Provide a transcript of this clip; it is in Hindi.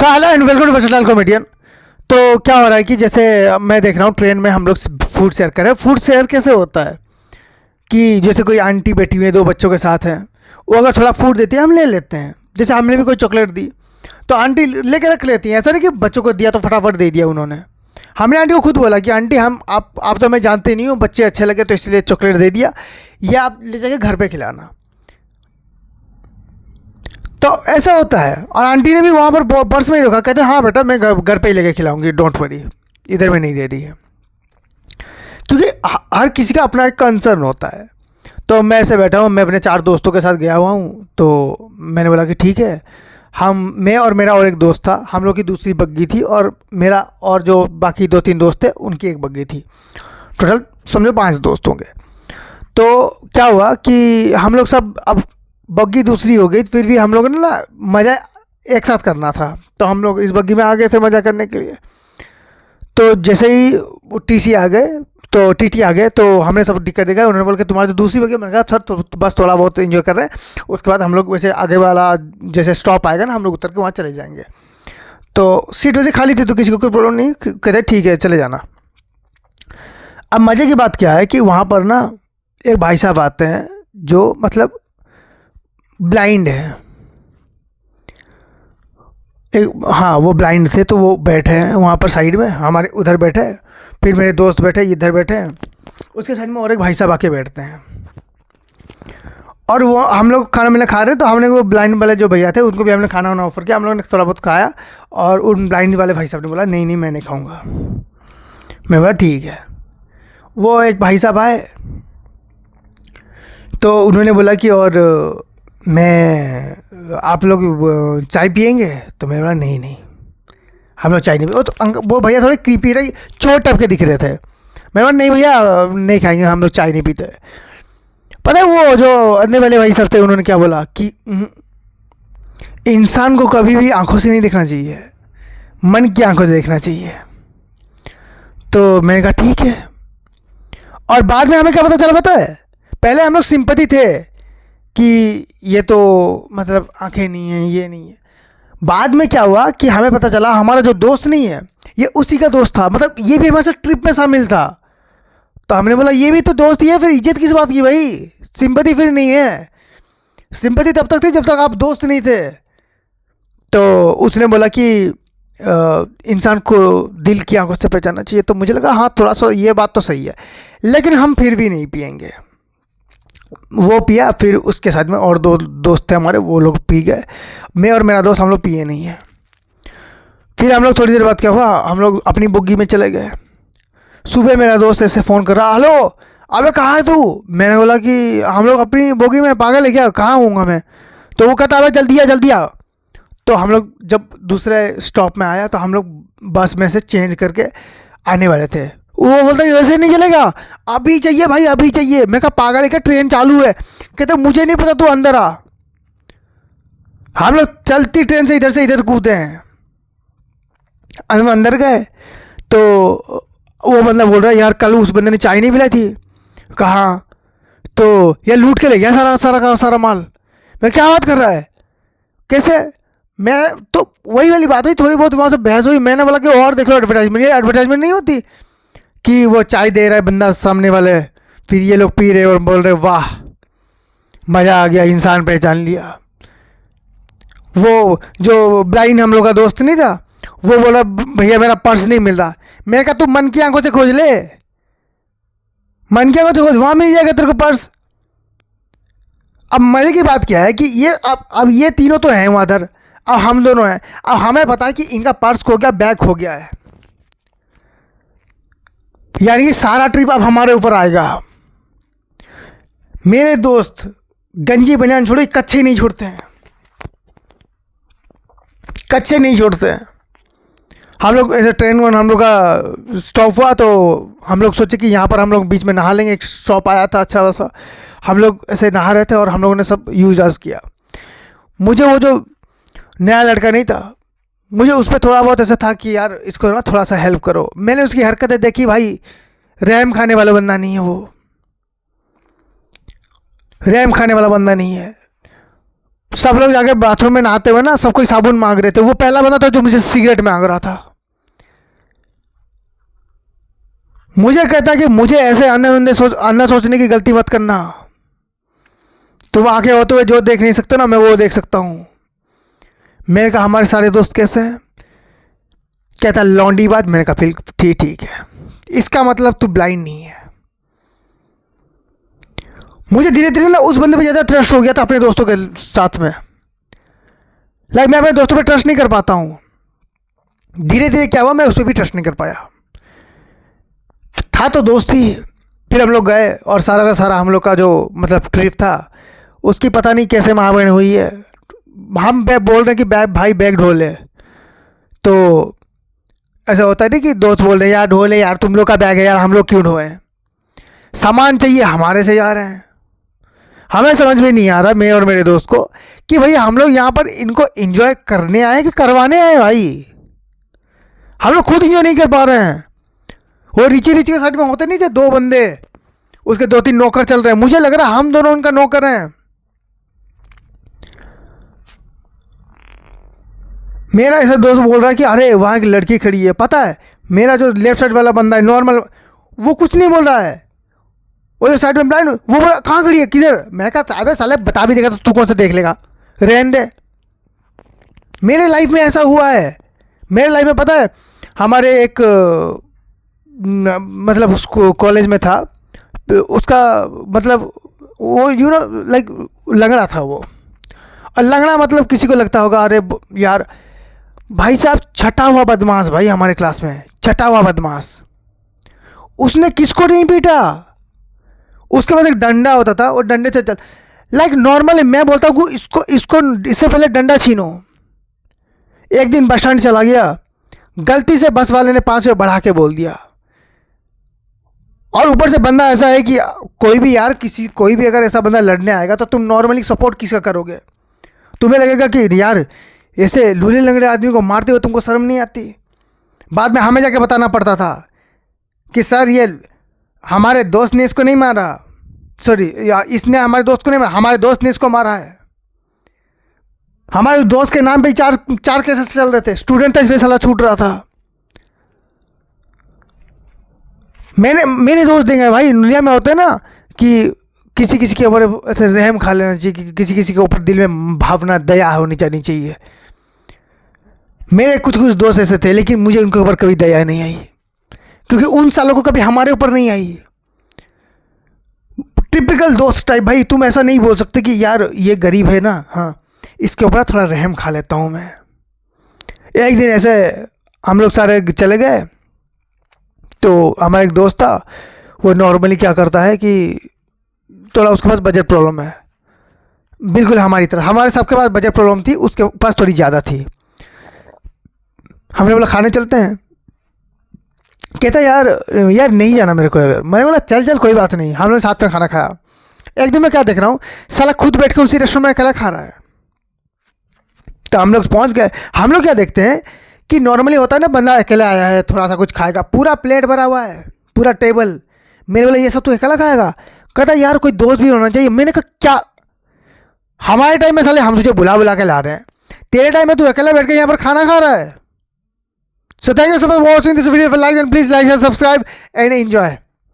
So hello and welcome to versatile comedian. तो क्या हो रहा है कि जैसे मैं देख रहा हूँ ट्रेन में हम लोग फूड शेयर कर रहे हैं। फूड शेयर कैसे होता है कि जैसे कोई आंटी बैठी हुई है, दो बच्चों के साथ हैं, वो अगर थोड़ा फूड देती है हम ले लेते हैं। जैसे हमने भी कोई चॉकलेट दी तो आंटी लेके रख लेती हैं। ऐसा नहीं कि बच्चों को दिया तो फटाफट दे दिया उन्होंने। हमने आंटी को खुद बोला कि आंटी हम आप तो मैं जानते नहीं हूँ, बच्चे अच्छे लगे तो इसलिए चॉकलेट दे दिया, या आप ले जाके घर पे खिलाना। तो ऐसा होता है। और आंटी ने भी वहाँ पर पर्स में ही रखा, कहते हाँ बेटा मैं घर पे ही लेके खिलाऊंगी, डोंट वरी, इधर में नहीं दे रही है। क्योंकि हर किसी का अपना एक कंसर्न होता है। तो मैं ऐसे बैठा हूँ, मैं अपने 4 दोस्तों के साथ गया हुआ हूँ। तो मैंने बोला कि ठीक है, मैं और मेरा और एक दोस्त था, हम लोग की दूसरी बग्गी थी, और मेरा और जो बाकी 2-3 दोस्त थे उनकी एक बग्गी थी। टोटल समझो 5 दोस्त होंगे। तो क्या हुआ कि हम लोग सब, अब बग्गी दूसरी हो गई, फिर भी हम लोगों ने ना मज़ा एक साथ करना था, तो हम लोग इस बग्गी में आ गए थे मज़ा करने के लिए। तो जैसे ही वो टीसी आ गए, तो टीटी आ गए, तो हमने सब टिकट दिखाया। उन्होंने बोला कि तुम्हारी तो दूसरी बग्गी। मैंने कहा सर तो बस थोड़ा बहुत एंजॉय कर रहे हैं, उसके बाद हम लोग वैसे आगे वाला जैसे स्टॉप आएगा ना, हम लोग उतर के वहाँ चले जाएंगे। तो सीट वैसे खाली थी तो किसी को कोई प्रॉब्लम नहीं, कहते ठीक है चले जाना। अब मज़े की बात क्या है कि वहाँ पर ना एक भाई साहब आते हैं जो मतलब ब्लाइंड है। हाँ वो ब्लाइंड थे, तो वो बैठे हैं वहाँ पर साइड में, हमारे उधर बैठे, फिर मेरे दोस्त बैठे इधर बैठे हैं, उसके साइड में और एक भाई साहब आके बैठते हैं। और वो हम लोग खाना मैंने खा रहे, तो हमने वो ब्लाइंड वाले जो भैया थे उनको भी हमने खाना वाना ऑफर किया। हम लोगों ने थोड़ा बहुत खाया, और उन ब्लाइंड वाले भाई साहब ने बोला नहीं नहीं मैं नहीं खाऊँगा। मैं बोला ठीक है। वो एक भाई साहब आए, तो उन्होंने बोला कि और मैं आप लोग चाय पियेंगे? तो मैंने बोला नहीं नहीं हम लोग चाय नहीं पिए। तो वो भैया थोड़े क्रीपी रही, चोर टाइप के दिख रहे थे। मैं बोला नहीं भैया नहीं खाएंगे, हम लोग चाय नहीं पीते। पता है वो जो अन्य वाले भाई साहब थे, उन्होंने क्या बोला कि इंसान को कभी भी आंखों से नहीं देखना चाहिए, मन की आंखों से देखना चाहिए। तो मैंने कहा ठीक है। और बाद में हमें क्या पता चला पता है? पहले हम लोग सिंपैथी थे कि ये तो मतलब आंखें नहीं हैं, ये नहीं है। बाद में क्या हुआ कि हमें पता चला हमारा जो दोस्त नहीं है ये उसी का दोस्त था, मतलब ये भी हमारे साथ ट्रिप में शामिल था। तो हमने बोला ये भी तो दोस्त ही है, फिर इज्जत किस बात की भाई? सिंपैथी फिर नहीं है। सिंपैथी तब तक थी जब तक आप दोस्त नहीं थे। तो उसने बोला कि इंसान को दिल की आंखों से पहचानना चाहिए। तो मुझे लगा हाँ थोड़ा सा ये बात तो सही है, लेकिन हम फिर भी नहीं पियेंगे। वो पिया, फिर उसके साथ में और 2 दोस्त थे हमारे, वो लोग पी गए। मैं और मेरा दोस्त हम लोग पिए नहीं है। फिर हम लोग थोड़ी देर बाद क्या हुआ, हम लोग अपनी बोगी में चले गए। सुबह मेरा दोस्त ऐसे फ़ोन कर रहा, हेलो अबे कहाँ है तू? मैंने बोला कि हम लोग अपनी बोगी में, पागल है क्या, कहाँ हूँगा मैं? तो वो कहता अबे जल्दी आ जल्दी आ। तो हम लोग जब दूसरे स्टॉप में आया तो हम लोग बस में से चेंज करके आने वाले थे। वो बोलता है वैसे नहीं चलेगा, अभी चाहिए भाई अभी चाहिए। मैं कहा पागल है क्या, ट्रेन चालू है। कहते मुझे नहीं पता, तू अंदर आ। हम लोग चलती ट्रेन से इधर कूदे हैं। हम अंदर गए तो वो बंदा बोल रहा है यार कल उस बंदे ने चाय नहीं पिलाई थी। कहाँ? तो यार लूट के ले गया सारा सारा का सारा माल। मैं क्या बात कर रहा है, कैसे? मैं तो वही वाली बात हुई, थोड़ी बहुत वहाँ से बहस हुई। मैंने बोला कि और देख लो एडवर्टाइजमेंट, ये एडवर्टाइजमेंट नहीं होती कि वो चाय दे रहा है बंदा सामने वाले, फिर ये लोग पी रहे और बोल रहे वाह मज़ा आ गया, इंसान पहचान लिया। वो जो ब्लाइंड हम लोग का दोस्त नहीं था, वो बोला भैया मेरा पर्स नहीं मिल रहा। मैंने कहा तू मन की आंखों से खोज ले, मन की आंखों से खोज, वहाँ मिल जाएगा तेरे को पर्स। अब मज़े की बात क्या है कि ये अब ये तीनों तो हैं वहाँ उधर, अब हम दोनों हैं। अब हमें पता है कि इनका पर्स खो गया, बैग खो गया है, यानी कि सारा ट्रिप अब हमारे ऊपर आएगा। मेरे दोस्त गंजी बनियान छोड़े कच्छे नहीं छोड़ते हैं, कच्छे नहीं छोड़ते हैं। हम लोग ऐसे ट्रेन में हम लोग का स्टॉप हुआ, तो हम लोग सोचे कि यहाँ पर हम लोग बीच में नहा लेंगे। एक स्टॉप आया था अच्छा वैसा, हम लोग ऐसे नहा रहे थे और हम लोगों ने सब यूज किया। मुझे वो जो नया लड़का नहीं था, मुझे उस पर थोड़ा बहुत ऐसा था कि यार इसको ना थोड़ा सा हेल्प करो। मैंने उसकी हरकतें देखी भाई, रैम खाने वाला बंदा नहीं है वो, रैम खाने वाला बंदा नहीं है। सब लोग जाके बाथरूम में नहाते हुए ना, सब कोई साबुन मांग रहे थे। वो पहला बंदा था जो मुझे सिगरेट मांग रहा था। मुझे कहता कि मुझे ऐसे अंधा सोचने की गलती मत करना। तुम आंखें होते हुए जो देख नहीं सकते ना, मैं वो देख सकता हूँ। मैंने कहा हमारे सारे दोस्त कैसे हैं? कहता लौंडी बात। मैंने कहा फिर ठीक है, इसका मतलब तू ब्लाइंड नहीं है। मुझे धीरे धीरे ना उस बंदे पे ज़्यादा ट्रस्ट हो गया था अपने दोस्तों के साथ में। लाइक मैं अपने दोस्तों पे ट्रस्ट नहीं कर पाता हूँ। धीरे धीरे क्या हुआ, मैं उस पर भी ट्रस्ट नहीं कर पाया। था तो दोस्त ही। फिर हम लोग गए और सारा का सारा हम लोग का जो मतलब ट्रिप था, उसकी पता नहीं कैसे महावर्ण हुई है। हम बोल रहे हैं कि भाई बैग ढो ले, तो ऐसा होता है नहीं कि दोस्त बोल रहे हैं यार ढो ले यार, तुम लोग का बैग है यार, हम लोग क्यों ढोएं? सामान चाहिए हमारे से जा रहे हैं। हमें समझ में नहीं आ रहा, मैं और मेरे दोस्त को, कि भाई हम लोग यहाँ पर इनको एंजॉय करने आए कि करवाने आए? भाई हम लोग खुद एंजॉय नहीं कर पा रहे हैं। वो रिची के साइड में होते नहीं थे दो बंदे, उसके 2-3 नौकर चल रहे हैं। मुझे लग रहा है हम दोनों उनका नौकर हैं। मेरा ऐसा दोस्त बोल रहा है कि अरे वहाँ एक लड़की खड़ी है, पता है? मेरा जो लेफ्ट साइड वाला बंदा है नॉर्मल, वो कुछ नहीं बोल रहा है। वो जो साइड में ब्लाइंड, वो बोला कहाँ खड़ी है, किधर? मैंने कहा अबे साले बता भी देगा तो तू कौन सा देख लेगा, रहने दे। मेरे लाइफ में ऐसा हुआ है। मेरे लाइफ में पता है, हमारे एक मतलब उसको कॉलेज में था, उसका मतलब वो लाइक लंगड़ा था वो। और लंगड़ा मतलब किसी को लगता होगा अरे यार, भाई साहब छटा हुआ बदमाश भाई हमारे क्लास में, छटा हुआ बदमाश। उसने किसको नहीं पीटा? उसके पास एक डंडा होता था, वो डंडे से चल लाइक नॉर्मली मैं बोलता हूँ इसको इससे पहले डंडा छीनो। एक दिन बस स्टैंड चला गया, गलती से बस वाले ने 5 रुपये बढ़ा के बोल दिया। और ऊपर से बंदा ऐसा है कि कोई भी अगर ऐसा बंदा लड़ने आएगा तो तुम नॉर्मली सपोर्ट किसका करोगे? तुम्हें लगेगा कि यार ऐसे लूले लंगड़े आदमी को मारते हुए तुमको शर्म नहीं आती? बाद में हमें जाके बताना पड़ता था कि सर ये हमारे दोस्त ने इसको नहीं मारा, सॉरी इसने हमारे दोस्त को नहीं मारा, हमारे दोस्त ने इसको मारा है। हमारे दोस्त के नाम पे 4 केसेस चल रहे थे। स्टूडेंट था इसलिए साला छूट रहा था। मेरे दोस्त देंगे भाई, दुनिया में होते हैं ना कि किसी के ऊपर ऐसे रहम खा लेना चाहिए, कि किसी के ऊपर दिल में भावना दया होनी चाहिए। मेरे कुछ दोस्त ऐसे थे, लेकिन मुझे उनके ऊपर कभी दया नहीं आई, क्योंकि उन सालों को कभी हमारे ऊपर नहीं आई। टिपिकल दोस्त टाइप। भाई तुम ऐसा नहीं बोल सकते कि यार ये गरीब है ना, हाँ इसके ऊपर थोड़ा रहम खा लेता हूँ मैं। एक दिन ऐसे हम लोग सारे चले गए, तो हमारा एक दोस्त था, वो नॉर्मली क्या करता है कि थोड़ा उसके पास बजट प्रॉब्लम है, बिल्कुल हमारी तरह। हमारे सबके पास बजट प्रॉब्लम थी, उसके पास थोड़ी ज़्यादा थी। हमने बोला खाने चलते हैं। कहता यार नहीं जाना मेरे को। मैंने बोला चल कोई बात नहीं। हम लोग साथ में खाना खाया। एक दिन मैं क्या देख रहा हूँ, साला खुद बैठ के उसी रेस्टोरेंट में अकेला खा रहा है। तो हम लोग पहुँच गए। हम लोग क्या देखते हैं कि नॉर्मली होता है ना, बंदा अकेला आया है थोड़ा सा कुछ खाएगा, पूरा प्लेट भरा हुआ है, पूरा टेबल। मेरे बोला ये सब तू अकेला खाएगा? कहता यार कोई दोस्त भी होना चाहिए। मैंने कहा क्या, हमारे टाइम में साले हम तुझे बुला के ला रहे हैं, तेरे टाइम में तू अकेला बैठ के यहाँ पर खाना खा रहा है। So thank you so much for watching this video. If you like, then please like and subscribe and enjoy.